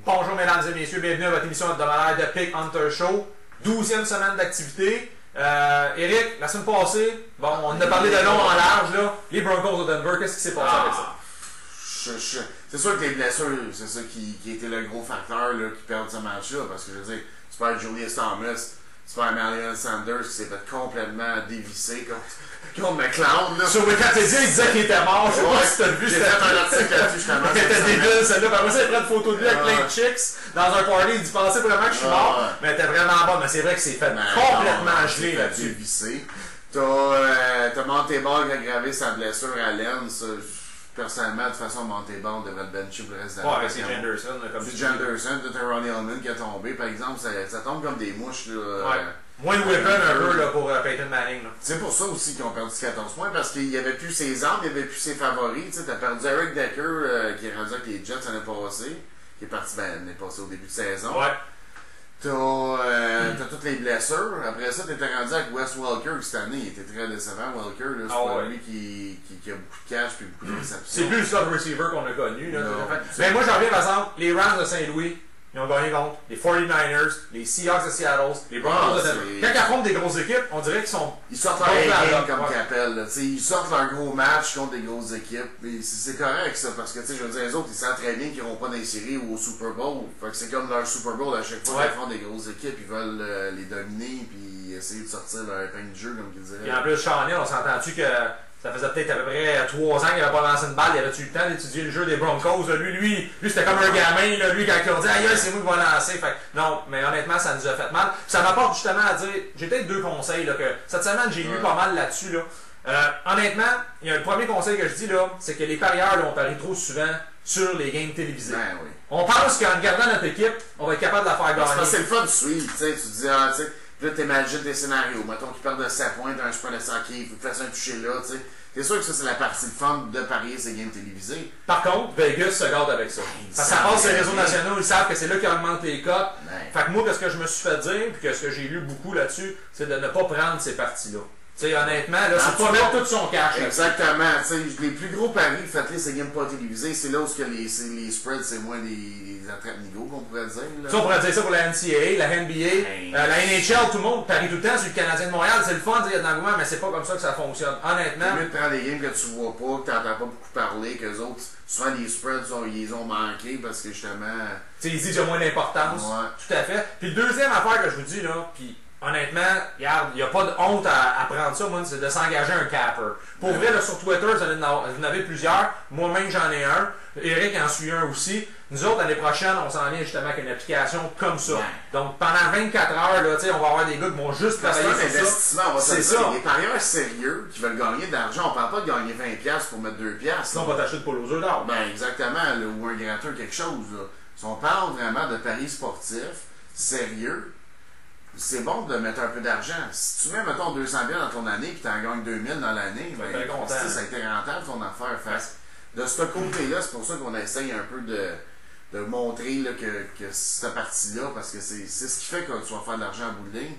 Bonjour mesdames et messieurs, bienvenue à votre émission hebdomadaire de Pick Hunter Show. 12e semaine d'activité. Eric, la semaine passée, bon, on en a parlé de long en large, là. Les Broncos de Denver, qu'est-ce qui s'est passé avec ça? C'est sûr que les blessures, c'est ça qui était le gros facteur là, qui perd ce match-là. Parce que je veux dire, tu perds Julius Thomas, tu perds Emmanuel Sanders qui s'est fait complètement dévisser contre McLeod. Là. Sur Wikipédia, il disait qu'il était mort. Je sais pas si t'as vu. J'ai fait un article là-dessus justement. C'était débile celle-là. Après ça, il prend une photo de lui avec plein de chicks dans un party. Il dit pensait vraiment que je suis mort. Mais elle était vraiment bonne. Mais c'est vrai que c'est fait complètement gelé là-dessus. Dévissé. T'as Monteball qui a aggravé sa blessure à l'aine. Personnellement, de toute façon, Monteball devrait le bencher pour le reste de l'année. Ouais, c'est Jenderson. C'est Jenderson, t'as Ronnie Allman qui a tombé, par exemple, ça tombe comme des mouches. Là, ouais. Moins de weapon un peu là, pour Peyton Manning. C'est pour ça aussi qu'ils ont perdu 14 points, parce qu'il n'y avait plus ses armes, il n'y avait plus ses favoris. T'as perdu Eric Decker, qui est rendu avec les Jets l'année passée, qui est parti l'année passée au début de saison. Ouais. T'as toutes les blessures. Après ça, t'étais rendu avec Wes Welker cette année. Il était très décevant, Welker. C'est pas lui qui a beaucoup de cash et beaucoup de réceptions. C'est plus le slot receiver qu'on a connu. Là, mais moi, j'en reviens par exemple, les Rams de Saint-Louis, ils ont gagné contre les 49ers, les Seahawks de Seattle, les Broncos de Denver. Quand ils affrontent des grosses équipes, on dirait qu'ils sont. Ils sortent leur game comme qu'ils appellent. Ils sortent leur gros match contre des grosses équipes. C'est correct ça, parce que je veux dire, les autres, ils savent très bien qu'ils n'iront pas dans les séries ou au Super Bowl. Fait que c'est comme leur Super Bowl à chaque fois qu'ils affrontent des grosses équipes, ils veulent les dominer puis essayer de sortir leur épingle de jeu, comme qu'ils diraient. Et en plus, Chanel, on s'entend-tu que. Ça faisait peut-être à peu près 3 ans qu'il n'avait pas lancé une balle, il avait-tu eu le temps d'étudier le jeu des Broncos. Là. Lui c'était comme un gamin, là. Lui, quand il a dit aïe, c'est moi qui vais lancer. Fait, non, mais honnêtement, ça nous a fait mal. Puis ça m'apporte justement à dire, j'ai peut-être 2 conseils, là, que cette semaine, j'ai lu pas mal là-dessus. Là. Honnêtement, il y a le premier conseil que je dis, là, c'est que les parieurs, là, on parie trop souvent sur les games télévisés. Ben, oui. On pense qu'en regardant notre équipe, on va être capable de la faire gagner. C'est le fun de suivre, tu sais, tu dis, puis là, t'imagines des scénarios. Mettons qu'ils perdent de 7 points, t'as un super de 100 il faut que tu fasses un toucher là, tu sais. C'est sûr que ça, c'est la partie de fun de parier ces games télévisés. Par contre, Vegas se garde avec ça. Parce que ça passe sur les réseaux nationaux, ils savent que c'est là qu'ils augmentent les cotes. Fait que moi, ce que je me suis fait dire, puis ce que j'ai lu beaucoup là-dessus, c'est de ne pas prendre ces parties-là. Tu sais, honnêtement, là, c'est pas mettre tout son cash. Exactement. Tu sais, les plus gros paris, faites-les ces games pas télévisés. C'est là où les spreads, c'est moins les attrape-niveaux qu'on pourrait dire. Là. Ça, on pourrait dire ça pour la NCAA, la NBA, la NHL, tout le monde parie tout le temps sur le Canadien de Montréal. C'est le fun, il y a de l'engouement, mais c'est pas comme ça que ça fonctionne. Honnêtement. C'est mieux de prendre des games que tu vois pas, que tu n'entends pas beaucoup parler, qu'eux autres, souvent les spreads, ils ont manqué parce que justement. Tu sais, ils disent qu'il y a moins d'importance. Ouais. Tout à fait. Puis le deuxième affaire que je vous dis, là, puis honnêtement, regarde, il n'y a pas de honte à prendre ça, moi, c'est de s'engager un capper. Pour vrai, là, sur Twitter, vous en avez plusieurs. Moi-même, j'en ai un. Eric en suit un aussi. Nous autres, l'année prochaine, on s'en vient justement avec une application comme ça. Donc, pendant 24 heures, là, on va avoir des gars qui vont juste travailler sur ça. C'est ça. Les parieurs sérieux qui veulent gagner de l'argent, on ne parle pas de gagner 20$ pour mettre 2$. Sinon, on va t'acheter de poule aux œufs d'or. Ben, exactement. Là, ou un gratin, quelque chose. Là. Si on parle vraiment de paris sportifs, sérieux, c'est bon de mettre un peu d'argent. Si tu mets, mettons, 200$ dans ton année et tu en gagnes 2000$ dans l'année, ben, ça a été rentable ton affaire. De ce côté-là, c'est pour ça qu'on essaye un peu de montrer là, que cette partie-là, parce que c'est ce qui fait que tu vas faire de l'argent en bout de ligne.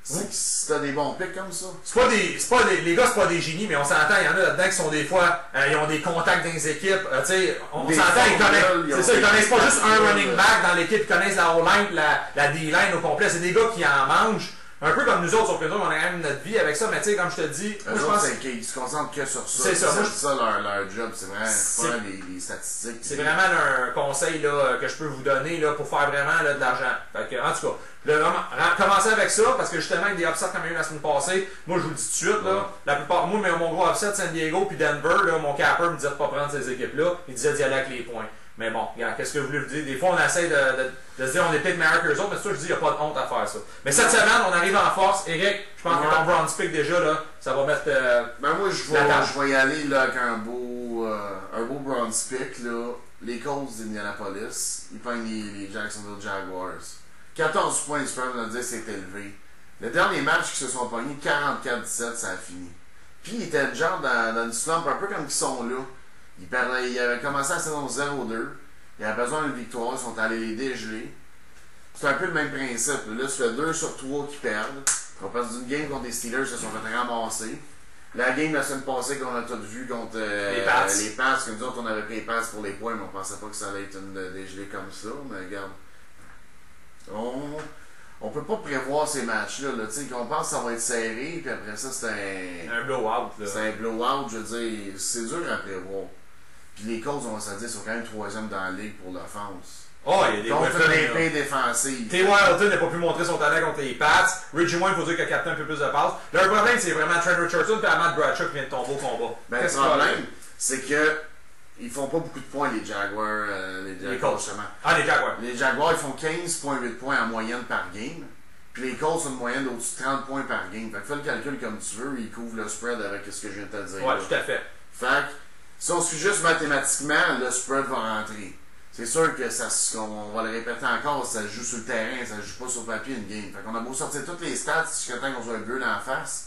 C'est que si t'as des bons pics comme ça. Les gars, c'est pas des génies, mais on s'entend, il y en a là-dedans qui sont des fois, ils ont des contacts dans les équipes. Tu sais, on s'entend, ils connaissent pas juste un running back dans l'équipe, ils connaissent la O-line, la D-line au complet. C'est des gars qui en mangent. Un peu comme nous autres, sauf que nous, on a quand même notre vie avec ça, mais tu sais, comme je te dis. Moi, je pense qu'ils se concentrent que sur ça. C'est ça. C'est ça leur job, c'est vraiment faire les statistiques. C'est vraiment un conseil là, que je peux vous donner là, pour faire vraiment là, de l'argent. En tout cas, commencer avec ça, parce que justement, avec des upsets comme il y a eu la semaine passée, moi je vous le dis tout de suite, là, la plupart, moi, mon gros upset, San Diego puis Denver, là, mon capper me disait de ne pas prendre ces équipes-là, il disait d'y aller avec les points. Mais bon, regarde, qu'est-ce que vous voulez vous dire? Des fois, on essaie de se dire on est peut-être meilleur que les autres, mais c'est ça, je dis, il n'y a pas de honte à faire ça. Mais cette semaine, on arrive en force. Eric, je pense que ton bronze pick déjà, là, ça va mettre. Ben moi, je vais y aller là, avec un beau bronze pick. Là. Les Colts d'Indianapolis, ils prennent les Jacksonville Jaguars. 14 points, je peux me dire, c'est élevé. Le dernier match qu'ils se sont pognés, 44-17, ça a fini. Puis, ils étaient genre dans une slump, un peu comme ils sont là. Ils avaient commencé la saison 0-2. Ils avaient besoin d'une victoire. Ils sont allés les dégeler. C'est un peu le même principe. Là, ça fait 2 sur 3 qui perdent. On passe d'une game contre les Steelers, ils se sont fait ramasser. La game la semaine passée qu'on a tous vu contre les Pats, que nous autres on avait pris les Pats pour les points, mais on pensait pas que ça allait être une dégelée comme ça. Mais regarde, on peut pas prévoir ces matchs-là. Là, on pense que ça va être serré, puis après ça c'est un blowout. C'est un blowout, je veux dire, c'est dur à prévoir. Puis les Colts, on va se dire, sont quand même 3e dans la ligue pour l'offense. Oh, il y a des contre l'épée défensive. T.Y. Hilton n'a pas pu montrer son talent contre les Pats. Reggie Wayne, il faut dire qu'il a capté un peu plus de passes. Leur problème, c'est vraiment Trent Richardson et Matt Bradshaw qui viennent de tomber au combat. Ben, le problème, c'est que ils font pas beaucoup de points, les Jaguars. Les Colts, justement. Ah, les Jaguars. Les Jaguars, ils font 15,8 points en moyenne par game. Puis les Colts ont une moyenne d'au-dessus de 30 points par game. Fait que fais le calcul comme tu veux, ils couvrent le spread avec ce que je viens de te dire. Ouais, là. tout à fait. Fait que, si on suit juste mathématiquement, le spread va rentrer. C'est sûr que on va le répéter encore, ça se joue sur le terrain, ça se joue pas sur papier une game. Fait qu'on a beau sortir toutes les stats jusqu'à temps qu'on soit bleu dans la face,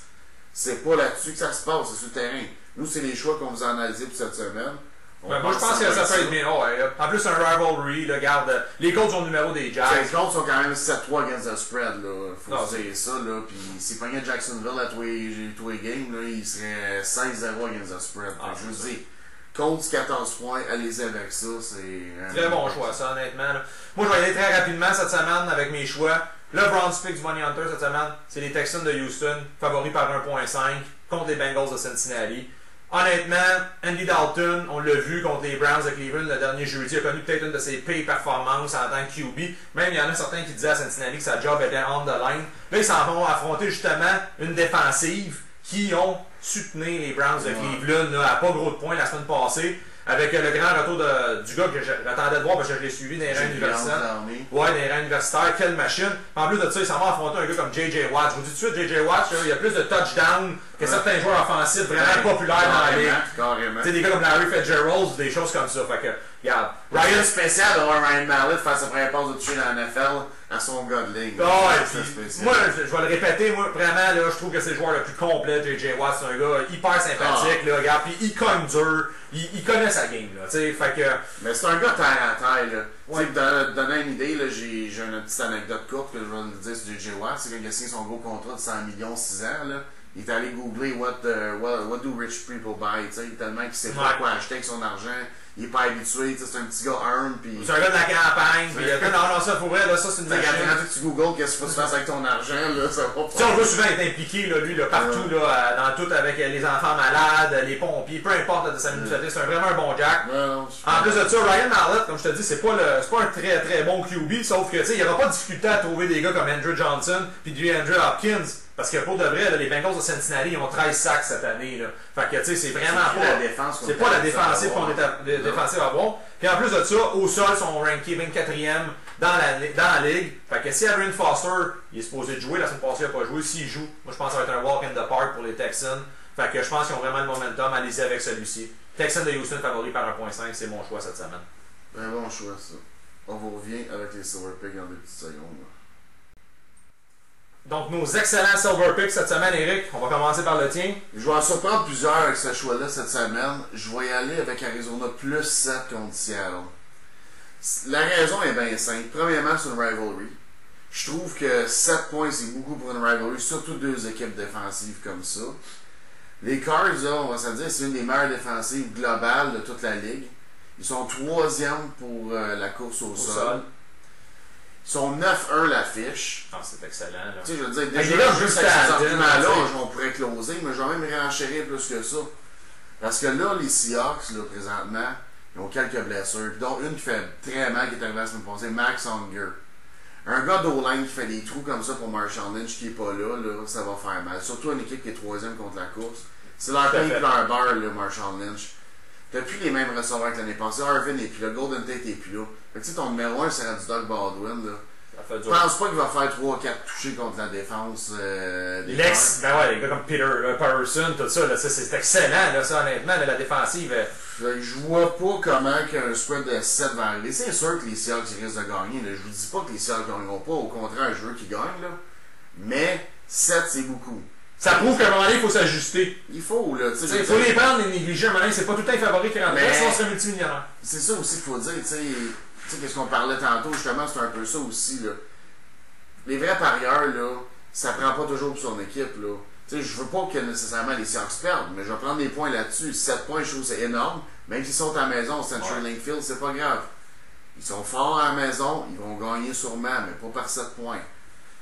c'est pas là-dessus que ça se passe, c'est sur le terrain. Nous, c'est les choix qu'on vous a analysés pour cette semaine. Moi, je pense que ça peut être bien. Oh, ouais. En plus, un rivalry, là, garde. Les Colts ont le numéro des Jags. Les Colts sont quand même 7-3 against the spread, là. Faut dire ça, là. Puis s'ils pognaient Jacksonville à tous les games, là, ils seraient 16-0 against the spread. Je vous dis. Colts 14 points, allez-y avec ça, c'est... Très bon choix, ça, honnêtement. Là. Moi, je vais y aller très rapidement cette semaine avec mes choix. Le Brown Pick du Money Hunter cette semaine, c'est les Texans de Houston, favoris par 1.5, contre les Bengals de Cincinnati. Honnêtement, Andy Dalton, on l'a vu contre les Browns de Cleveland le dernier jeudi, a connu peut-être une de ses pires performances en tant que QB. Même il y en a certains qui disaient à Cincinnati que sa job était on the line. Là, ils s'en vont affronter justement une défensive qui ont soutenu les Browns de Cleveland là, à pas gros de points la semaine passée, avec le grand retour du gars que j'attendais de voir parce que je l'ai suivi dans les rangs universitaires. Ouais, dans les rangs universitaires, quelle machine. En plus de ça, ils s'en vont affronter un gars comme J.J. Watt. Je vous dis tout de suite, J.J. Watt, il y a plus de touchdowns que certains joueurs offensifs vraiment populaires dans la ligue. Carrément. Tu sais, des gars comme Larry Fitzgerald, des choses comme ça. Fait que, regarde. Ryan spécial d'avoir Ryan Mallett faire sa première passe de toucher dans la NFL à son gars de ligue. Moi, je vais le répéter, moi, vraiment, là, je trouve que c'est le joueur le plus complet, J.J. Watt. C'est un gars hyper sympathique, là, regarde, puis il cogne dur, il connaît sa game, là, tu sais, fait que... Mais c'est un gars terre à terre, là. Ouais. Tu sais, pour te donner une idée, là, j'ai une petite anecdote courte que je vais vous dire sur J.J. Watt, c'est qu'il a signé son gros contrat de 100 millions 6 ans, là. Il est allé googler what do rich people buy, tu sais, tellement qu'il sait pas quoi acheter avec son argent. Il est pas habitué, c'est un petit gars arm, puis... C'est un gars de la campagne, puis non, ça, pour vrai, là, ça, c'est une machine. Quand tu googles qu'est-ce qu'il faut se faire avec ton argent, là, ça va pas... Tu sais, on voit souvent être impliqué, là, lui, là, partout, là, dans tout, avec les enfants malades, les pompiers, peu importe de sa mutualité, c'est vraiment un bon Jack. En plus de ça, Ryan Mallett, comme je te dis, c'est pas un très très bon QB, sauf que, tu sais, il n'y aura pas de difficulté à trouver des gars comme Andrew Johnson, puis DeAndre Hopkins. Parce que pour de vrai, là, les Bengals de Cincinnati, ils ont 13 sacs cette année. Là. Fait que, tu sais, c'est vraiment pas... la défense. C'est pas la défensive qu'on est défensive à voir. Puis en plus de ça, au sol, ils sont rankés 24e dans la ligue. Fait que si Aaron Foster, il est supposé de jouer, la semaine passée, il n'a pas joué. S'il joue, moi, je pense que ça va être un walk in the park pour les Texans. Fait que je pense qu'ils ont vraiment le momentum. Allez-y avec celui-ci. Texans de Houston favori par 1.5, c'est mon choix cette semaine. Un bon choix, ça. On vous revient avec les Silver Pigs en 2 petites secondes. Donc, nos excellents Silver Picks cette semaine, Eric. On va commencer par le tien. Je vais en surprendre plusieurs avec ce choix-là cette semaine. Je vais y aller avec Arizona plus 7 contre Seattle. La raison est bien simple. Premièrement, c'est une rivalry. Je trouve que 7 points, c'est beaucoup pour une rivalry, surtout deux équipes défensives comme ça. Les Cards, là, on va se dire, c'est une des meilleures défensives globales de toute la ligue. Ils sont 3e pour la course au sol. Ils sont 9-1 l'affiche. Ah, c'est excellent. Là. Tu sais, je veux dire, déjà, juste avec ces arguments-là, on pourrait closer, mais je vais même renchérir plus que ça. Parce que là, les Seahawks, là, présentement, ils ont quelques blessures. Dont une qui fait très mal, qui est arrivée la semaine passée, Max Unger. Un gars d'O-line qui fait des trous comme ça pour Marshawn Lynch qui n'est pas là, ça va faire mal. Surtout une équipe qui est 3e contre la course. C'est leur pain et leur beurre, là, Marshawn Lynch. T'as plus les mêmes receveurs que l'année passée. Harvin n'est plus là, Golden Tate n'est plus là. Fait que tu sais, ton numéro 1 sera du Doug Baldwin. Là. Je pense pas qu'il va faire 3-4 touchés contre la défense des Lex, ben ouais, les gars comme Peter Patterson, tout ça, là, c'est excellent, là, ça, honnêtement, là, la défensive. Je vois pas comment qu'un spread de 7 va arriver. C'est sûr que les Seahawks risquent de gagner. Là. Je vous dis pas que les Seahawks ne gagneront pas. Au contraire, je veux qu'ils gagnent. Là. Mais 7, c'est beaucoup. Ça prouve qu'à un moment donné, il faut s'ajuster. Il faut, là. Il faut les prendre, les négliger. À un moment donné, c'est pas tout le temps les favoris qui rentrent. Sinon, on serait multimillionnaire. C'est ça aussi qu'il faut dire, tu sais, qu'est-ce qu'on parlait tantôt, justement, c'est un peu ça aussi, là. Les vrais parieurs, là, ça prend pas toujours pour son équipe, là. Tu sais, je veux pas que nécessairement les Seahawks perdent, mais je vais prendre des points là-dessus. 7 points, je trouve que c'est énorme. Même s'ils sont à la maison, au Century Link Field, c'est pas grave. Ils sont forts à la maison, ils vont gagner sûrement, mais pas par 7 points.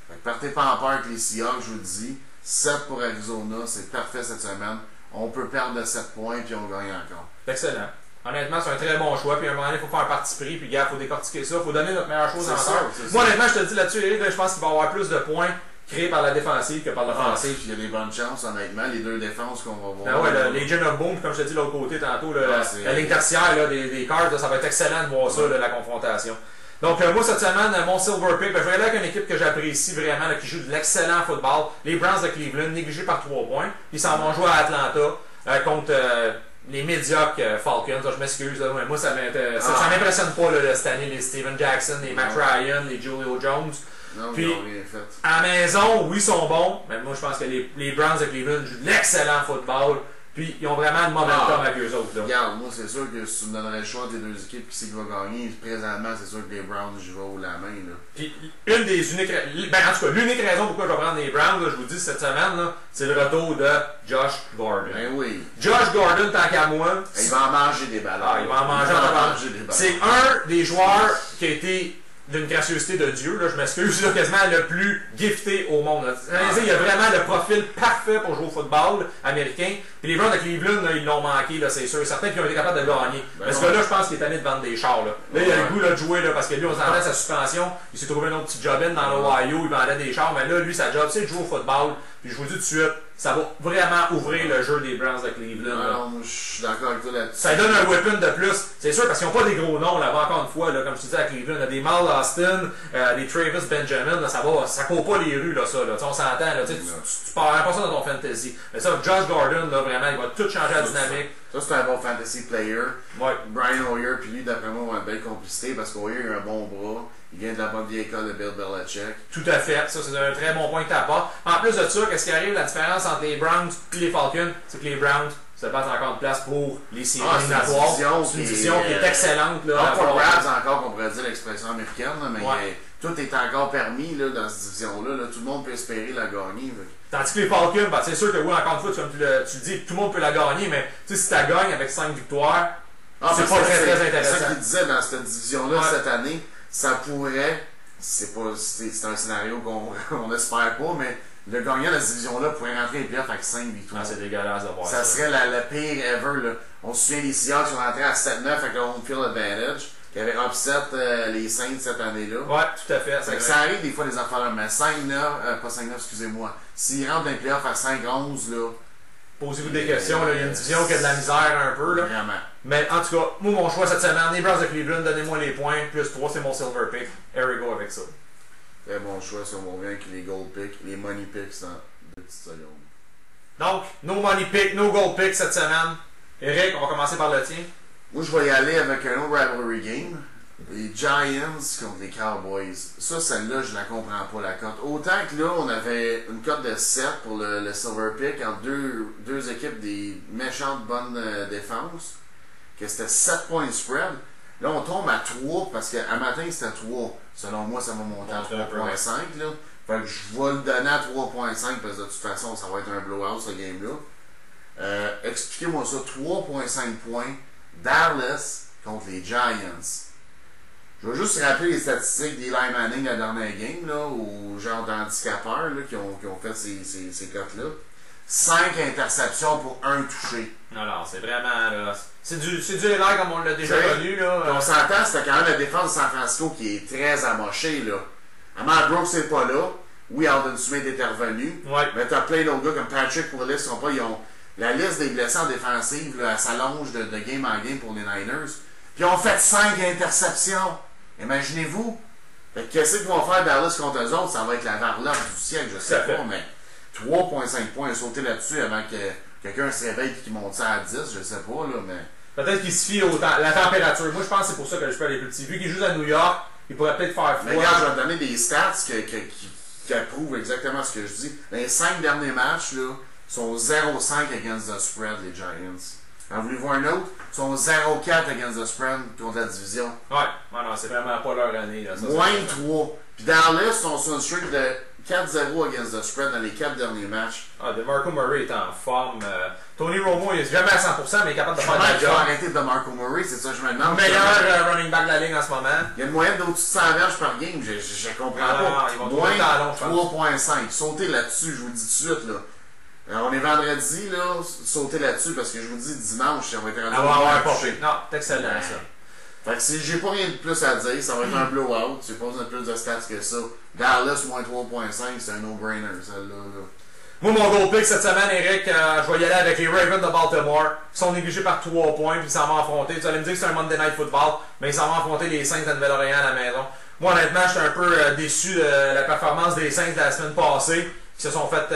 Fait que partez pas en peur avec les Seahawks, je vous le dis. 7 pour Arizona, c'est parfait cette semaine. On peut perdre de 7 points, puis on gagne encore. Excellent. Honnêtement, c'est un très bon choix. Puis à un moment donné, il faut faire un parti pris. Puis, gars, il faut décortiquer ça. Il faut donner notre meilleure chose en ça. Moi, honnêtement, je te le dis là-dessus, Eric, là, je pense qu'il va y avoir plus de points créés par la défensive que par l'offensive. Il y a des bonnes chances, honnêtement. Les deux défenses qu'on va voir. Ah ouais, les Legion of Boom, comme je te dis de l'autre côté tantôt, la ligne tertiaire des Cards, là, ça va être excellent de voir ça, là, la confrontation. Donc, moi, cette semaine, mon Silver Pick, je vais aller avec une équipe que j'apprécie vraiment, là, qui joue de l'excellent football. Les Browns de Cleveland, négligés par 3 points. Ils s'en vont jouer à Atlanta contre les médiocres Falcons. Je m'excuse, mais moi, ça m'impressionne pas là, cette année, les Steven Jackson, les Matt Ryan, les Julio Jones. Non, puis, ils n'ont rien fait. à la maison, oui, ils sont bons, mais moi, je pense que les Browns de Cleveland jouent de l'excellent football. Puis, ils ont vraiment le momentum avec eux autres. Là. Regarde, moi, c'est sûr que si tu me donnerais le choix des deux équipes, qui c'est qui va gagner, présentement, c'est sûr que les Browns, je vais haut la main. Là. Puis, une des uniques. Ben, en tout cas, l'unique raison pourquoi je vais prendre les Browns, là, je vous dis cette semaine, là, c'est le retour de Josh Gordon. Ben oui. Josh Gordon, tant qu'à moi. Il va en manger des ballons. Ah, il va en manger des ballons. C'est un des joueurs qui a été d'une gracieuseté de Dieu, là, je m'excuse, là, quasiment le plus gifté au monde. Il a vraiment le profil parfait pour jouer au football américain. Puis les Browns de Cleveland, là, ils l'ont manqué, là, c'est sûr. Certains qui ont été capables de gagner. Parce que là, je pense qu'il est tanné de vendre des chars. Là, il a le goût là, de jouer, là, parce que lui, on s'entendait sa suspension. Il s'est trouvé un autre petit job-in dans l'Ohio, il vendait des chars. Mais là, lui, sa job, c'est de jouer au football. Puis je vous dis tout de suite, ça va vraiment ouvrir le jeu des Browns de Cleveland. Non, moi, je suis d'accord avec toi là-dessus. Ça donne un weapon de plus. C'est sûr, parce qu'ils n'ont pas des gros noms, là, encore une fois, là, comme je te disais à Cleveland. Des Mal Austin, des Travis Benjamin, là, ça court pas les rues, là, ça. Là, on s'entend, là, tu parles pas ça dans ton fantasy. Mais ça, Josh Gordon, là, vraiment, il va tout changer la dynamique. Ça, c'est un bon fantasy player. Ouais. Brian Hoyer, puis lui, d'après moi, va une belle complicité parce qu'Hoyer a un bon bras. Il vient de la bonne vieille école de Bill Belichick. Tout à fait. Ça, c'est un très bon point que tu apportes. En plus de ça, qu'est-ce qui arrive? La différence entre les Browns et les Falcons, c'est que les Browns se battent encore de place pour les séries éliminatoires. C'est une division qui est excellente. Là, pas grabs encore, qu'on pourrait dire l'expression américaine, là, mais tout est encore permis là, dans cette division-là. Là. Tout le monde peut espérer la gagner. Tandis que les Falcons, ben, c'est sûr que oui, encore une fois, tu le dis, tout le monde peut la gagner, mais si tu la gagnes avec 5 victoires, c'est pas très intéressant. C'est ça qu'il disait dans cette division-là cette année. Ça pourrait, c'est un scénario qu'on espère pas, mais le gagnant de la division-là pourrait rentrer les playoffs avec 5 victoires. C'est dégueulasse de voir ça. Ça serait le pire ever. Là. On se souvient des Seahawks qui sont rentrés à 7-9 avec le home field advantage, qui avaient upset les Saints cette année-là. Ouais, tout à fait. Ça arrive des fois des affaires-là, mais 5-9, pas 5-9, excusez-moi. S'ils rentrent dans les playoffs à 5-11, là. Posez-vous des questions, là. Il y a une division qui a de la misère un peu. Là. Vraiment. Mais en tout cas, moi, mon choix cette semaine, les Browns de Cleveland, donnez-moi les points. Plus 3, c'est mon silver pick. Here we go avec ça. Très bon choix si on revient avec les gold picks, les money picks dans 2 petites secondes. Donc, no money pick, no gold pick cette semaine. Eric, on va commencer par le tien. Moi, je vais y aller avec un autre rivalry game. Les Giants contre les Cowboys. Ça, celle-là, je la comprends pas, la cote. Autant que là, on avait une cote de 7 pour le Silver Pick entre deux équipes des méchantes bonnes défenses, que c'était 7 points de spread. Là, on tombe à 3 parce qu'à matin, c'était 3. Selon moi, ça va monter à 3.5. Là. Fait que je vais le donner à 3.5 parce que de toute façon, ça va être un blowout, ce game-là. Expliquez-moi ça. 3.5 points. Dallas contre les Giants. Je vais juste rappeler les statistiques d'Eli Manning la dernière game, là, aux gens d'handicapeurs qui ont fait ces cotes-là. 5 interceptions pour 1 touché. Non, c'est vraiment... Là, c'est du Eli comme on l'a déjà connu. On s'entend, c'était quand même la défense de San Francisco qui est très amochée. Là. Amand Brooks n'est pas là. Oui, Alden Smith est intervenu. Ouais. Mais tu as plein d'autres gars comme Patrick Willis. La liste des blessés en défensive, là, elle s'allonge de game en game pour les Niners. Puis ils ont fait 5 interceptions. Imaginez-vous. Qu'est-ce qu'ils vont faire Dallas contre eux autres? Ça va être la varlope du siècle, je sais pas, mais 3.5 points à sauter là-dessus avant que quelqu'un se réveille et qu'il monte ça à 10, je sais pas, là, mais... Peut-être qu'il se fie à la température. Moi, je pense que c'est pour ça que je peux aller plus petit. Vu qu'il joue à New York, il pourrait peut-être faire froid. Mais regarde, je vais te donner des stats qui approuvent exactement ce que je dis. Les 5 derniers matchs, là, sont 0-5 against the spread, les Giants. En voulez-vous un autre? Ils sont 0-4 against the spread contre la division. Ouais, non, c'est vraiment pas leur année. Là, ça, moins 3. Puis Dallas, ils sont sur une streak de 4-0 against the spread dans les 4 derniers matchs. Ah, DeMarco Murray est en forme. Tony Romo, il est jamais à 100%, mais il est capable de faire Comment la tu vas job. arrêter DeMarco Murray? C'est ça que je me demande. Le meilleur running back de la ligue en ce moment. Il y a une moyenne d'au-dessus de 100 verges par game. Je comprends Ah, pas. ils vont trouver le talon, je moins 3.5. Sautez là-dessus, je vous le dis tout de suite. Là. Alors, on est vendredi, là, sautez là-dessus parce que je vous dis dimanche, ça va être rendu. Ah ouais, non, c'est excellent ça. Fait que si j'ai pas rien de plus à dire, ça va être un blowout. J'ai pas besoin de plus de stats que ça. Dallas, moins 3.5, c'est un no-brainer, celle-là. Là. Moi, mon goal pick cette semaine, Eric, je vais y aller avec les Ravens de Baltimore, qui sont négligés par 3 points, puis ils s'en vont affronter. Tu allais me dire que c'est un Monday Night Football, mais ils s'en vont affronter les Saints de Nouvelle-Orléans à la maison. Moi, honnêtement, j'étais un peu déçu de la performance des Saints de la semaine passée, qui se sont fait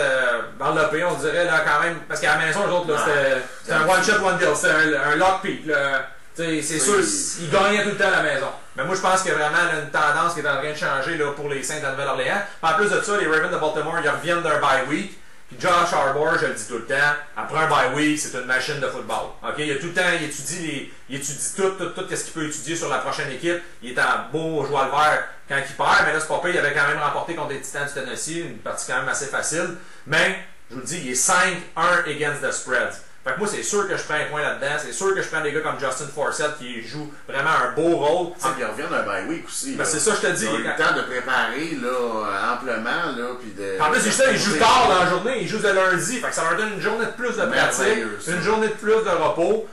envelopper, on dirait, là, quand même, parce qu'à la maison, eux autres, c'était un one-shot, one-deal, c'était un lock-pick, là. C'est sûr, ils gagnaient tout le temps à la maison. Mais moi, je pense qu'il y a vraiment là, une tendance qui est en train de changer là, pour les Saints de Nouvelle-Orléans. En plus de ça, les Ravens de Baltimore, ils reviennent d'un bye week. Puis Josh Harbaugh, je le dis tout le temps, après un bye week, c'est une machine de football. Okay? Il a tout le temps, il étudie tout ce qu'il peut étudier sur la prochaine équipe. Il est en beau joueur le vert quand il perd, mais là, c'est pas pire. Il avait quand même remporté contre les Titans du Tennessee, une partie quand même assez facile. Mais, je vous le dis, il est 5-1 against the spread. Fait que moi, c'est sûr que je prends un point là-dedans. C'est sûr que je prends des gars comme Justin Forsett qui joue vraiment un beau rôle. Il revient d'un bye week aussi. Ben, c'est ça, je te dis. Il a eu le temps de préparer là, amplement. Là, puis de, en plus, il joue tard dans la journée. Il joue le lundi. Fait que ça leur donne une journée de plus de pratique, une journée de plus de repos.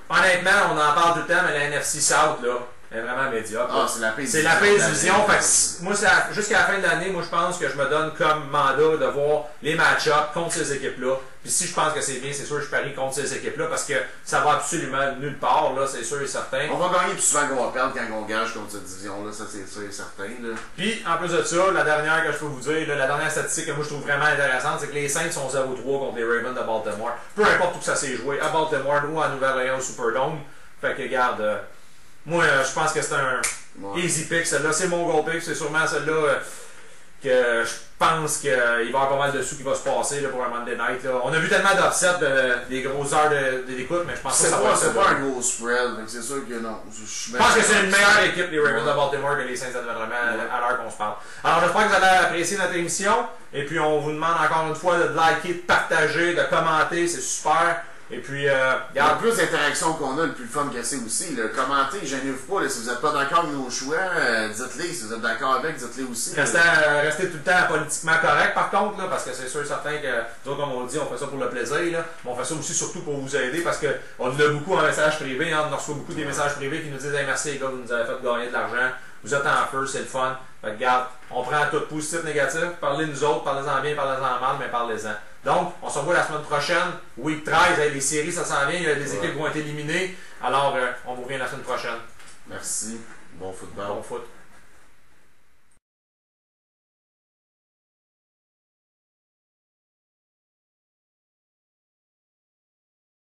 Honnêtement, on en parle tout le temps, mais la NFC South, là, est vraiment médiocre. Ah, c'est la paix division. Moi, jusqu'à la fin de l'année, moi, je pense que je me donne comme mandat de voir les match-ups contre ces équipes-là. Puis si je pense que c'est bien, c'est sûr que je parie contre ces équipes-là parce que ça va absolument nulle part, là, c'est sûr et certain. On va gagner plus souvent qu'on va perdre quand on gage contre cette division-là, ça c'est sûr et certain. Là. Puis, en plus de ça, la dernière que je peux vous dire, là, la dernière statistique que moi je trouve vraiment intéressante, c'est que les Saints sont 0-3 contre les Ravens de Baltimore. Peu importe où ça s'est joué, à Baltimore ou à Nouvelle-Orléans au Superdome. Fait que, regarde, moi, je pense que c'est un easy pick, celle-là. C'est mon goal pick, c'est sûrement celle-là que je pense qu'il va y avoir pas mal de sous qui va se passer là, pour un Monday Night. Là. On a vu tellement d'upsets, des grosses heures d'écoute, mais je pense que ça va c'est pas un gros spread, c'est sûr que non. Je pense que c'est une meilleure équipe, les Ravens de Baltimore, que les Saints de Nouvelle-Orléans à l'heure qu'on se parle. Alors, j'espère que vous allez apprécier notre émission. Et puis, on vous demande encore une fois de liker, de partager, de commenter, c'est super. Et puis, le plus d'interactions qu'on a, le plus fun que c'est aussi. Là. Commentez, gênez-vous pas. Là, si vous n'êtes pas d'accord avec nos choix, dites-les. Si vous êtes d'accord avec, dites-les aussi. Restez tout le temps politiquement correct, par contre, là, parce que c'est sûr et certain que, nous, comme on dit, on fait ça pour le plaisir. Là, mais on fait ça aussi surtout pour vous aider, parce qu'on a beaucoup en message privé. Hein, on reçoit beaucoup des messages privés qui nous disent hey, merci les gars, vous nous avez fait gagner de l'argent. Vous êtes en feu, c'est le fun. Fait que, regarde, on prend tout positif, négatif. Parlez-nous autres, parlez-en bien, parlez-en mal, mais parlez-en. Donc, on se revoit la semaine prochaine. Week 13, les séries, ça s'en vient. Il y a des équipes qui vont être éliminées. Alors, on vous revient la semaine prochaine. Merci. Bon football. Bon foot.